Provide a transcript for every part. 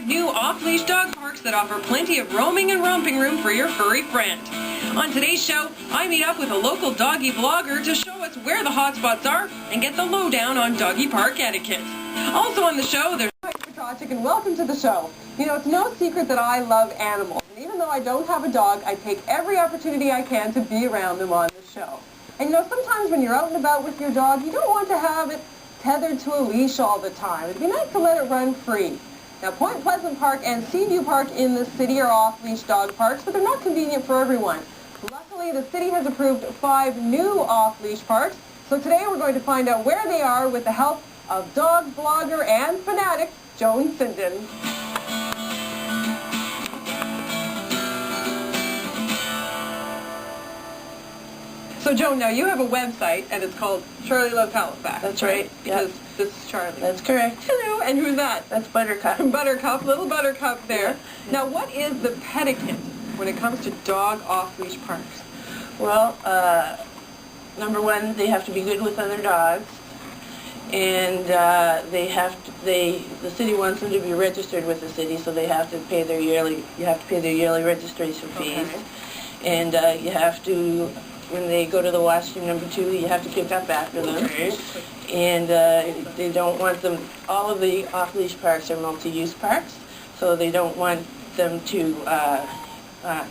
New off-leash dog parks that offer plenty of roaming and romping room for your furry friend. On today's show, I meet up with a local doggy blogger to show us where the hotspots are and get the lowdown on doggy park etiquette. Also on the show, there's and welcome to the show. You know, it's no secret that I love animals, and even though I don't have a dog, I take every opportunity I can to be around them on the show. And you know, sometimes when you're out and about with your dog, you don't want to have it tethered to a leash all the time. It'd be nice to let it run free. Now, Point Pleasant Park and Seaview Park in the city are off-leash dog parks, but they're not convenient for everyone. Luckily, the city has approved 5 new off-leash parks, so today we're going to find out where they are with the help of dog blogger and fanatic Joan Sinden. So Joan, now you have a website, and it's called Charlie Loves Halifax. That's right. Because this is Charlie. That's correct. Hello, and who's that? That's Buttercup. Buttercup, little Buttercup there. Yeah. Now, what is the etiquette when it comes to dog off-leash parks? Well, number one, they have to be good with other dogs, and the city wants them to be registered with the city, so they have to pay their yearly. You have to pay their yearly registration fees, and you have to. When they go to the washroom, number 2, you have to pick up after them. Okay. And they don't want them, all of the off-leash parks are multi-use parks, so they don't want them to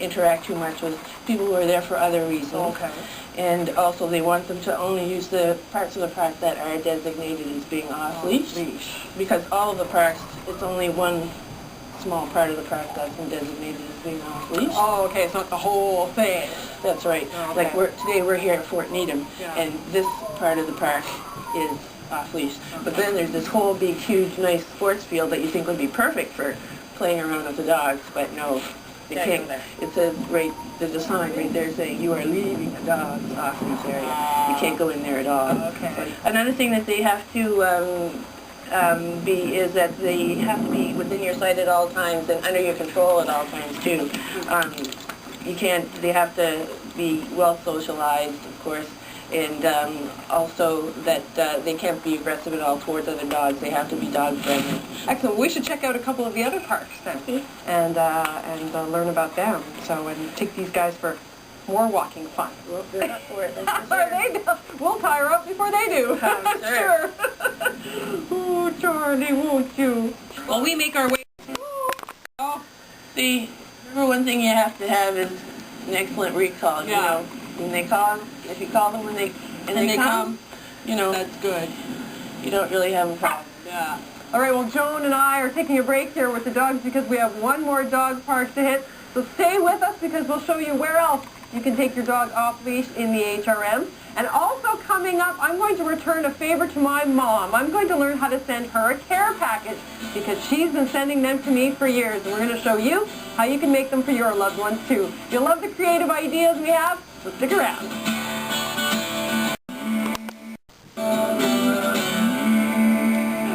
interact too much with people who are there for other reasons. Okay. And also they want them to only use the parts of the park that are designated as being off-leash. Because all of the parks, it's only one small part of the park that's been designated as being off-leash. Oh, okay, it's not the whole thing. That's right. Oh, okay. Like today we're here at Fort Needham, Yeah. and this part of the park is off-leash. Okay. But then there's this whole big, huge, nice sports field that you think would be perfect for playing around with the dogs, but no, they can't. It says right, there's a sign right there saying you are leaving the dogs off-leash area. You can't go in there at all. Okay. Another thing that they have to is that they have to be within your sight at all times and under your control at all times too. You can't. They have to be well socialized, of course, and also that they can't be aggressive at all towards other dogs. They have to be dog friendly. Excellent. We should check out a couple of the other parks then, and learn about them. So and take these guys for more walking fun. Well, they're up for it. We'll tie her up before they do. Sure. Oh, Charlie, won't you? Well, we make our way. Oh, The number one thing you have to have is an excellent recall. Yeah. You know, when they call, if you call them when they come, you know, that's good. you don't really have a problem. Yeah. All right. Well, Joan and I are taking a break here with the dogs because we have one more dog park to hit. So stay with us because we'll show you where else you can take your dog off leash in the HRM. And also coming up, I'm going to return a favor to my mom. I'm going to learn how to send her a care package because she's been sending them to me for years. And we're going to show you how you can make them for your loved ones too. You'll love the creative ideas we have, so stick around.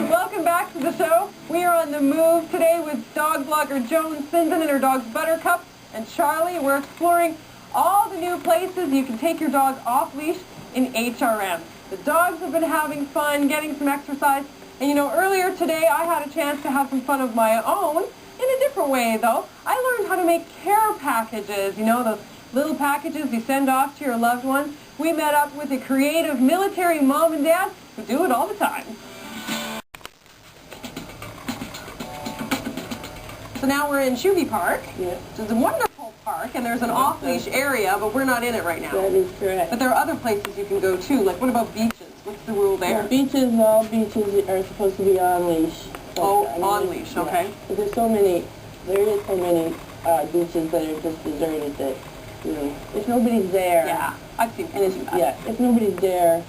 Welcome back to the show. We are on the move today with dog blogger Joan Sinden and her dogs Buttercup and Charlie. We're exploring all the new places you can take your dog off-leash in HRM. The dogs have been having fun, getting some exercise, and you know, earlier today I had a chance to have some fun of my own, in a different way though. I learned how to make care packages, you know, those little packages you send off to your loved ones. We met up with a creative military mom and dad who do it all the time. So now we're in Seaview Park, Yeah. which is a wonderful park, and there's an off-leash area, but we're not in it right now. That is correct. But there are other places you can go too. Like, what about beaches? What's the rule there? Well, all beaches are supposed to be on leash. Oh, on leash, okay. But there is so many beaches that are just deserted that, you know, if nobody's there. Yeah, I've seen And if nobody's there,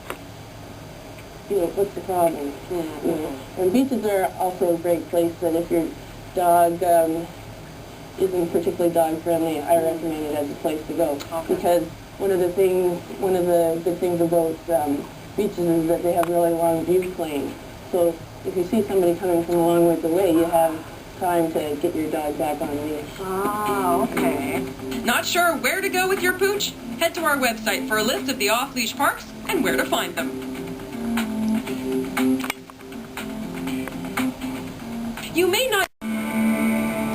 you know, what's the problem? Mm-hmm. You know, and beaches are also a great place that if your dog isn't particularly dog friendly, I recommend it as a place to go. Okay. Because one of the good things about beaches is that they have really long view planes. So if you see somebody coming from a long ways away, you have time to get your dog back on leash. Oh, okay. Not sure where to go with your pooch? Head to our website for a list of the off-leash parks and where to find them. You may not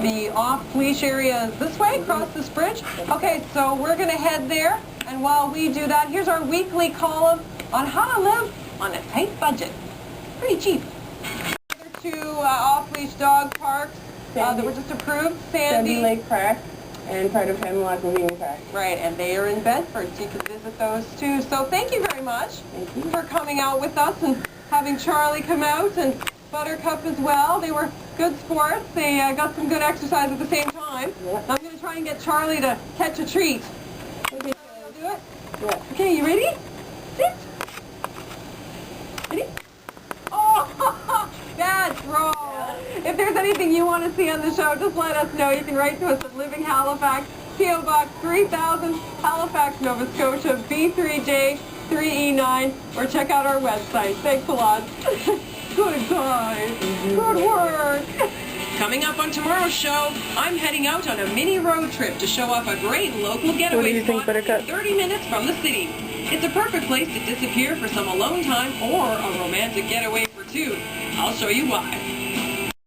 The off-leash area is this way, across this bridge. Okay, so we're going to head there. And while we do that, here's our weekly column on how to live on a tight budget. Pretty cheap. Other two off-leash dog parks that were just approved. Sandy Lake Park and part of Hemlock Ravine Park. Right, and they are in Bedford, so you can visit those too. So thank you very much for coming out with us and having Charlie come out and Buttercup as well. They were good sports. They got some good exercise at the same time. Yeah. I'm going to try and get Charlie to catch a treat. Okay, I'll do it? Yeah. Okay, you ready? Sit. Ready? Oh, bad throw. If there's anything you want to see on the show, just let us know. You can write to us at Living Halifax, P.O. Box 3000, Halifax, Nova Scotia, B3J 3E9, or check out our website. Thanks a lot. Good guys. Good work. Coming up on tomorrow's show, I'm heading out on a mini road trip to show off a great local getaway What do you think, spot Buttercup? 30 minutes from the city. It's a perfect place to disappear for some alone time or a romantic getaway for two. I'll show you why.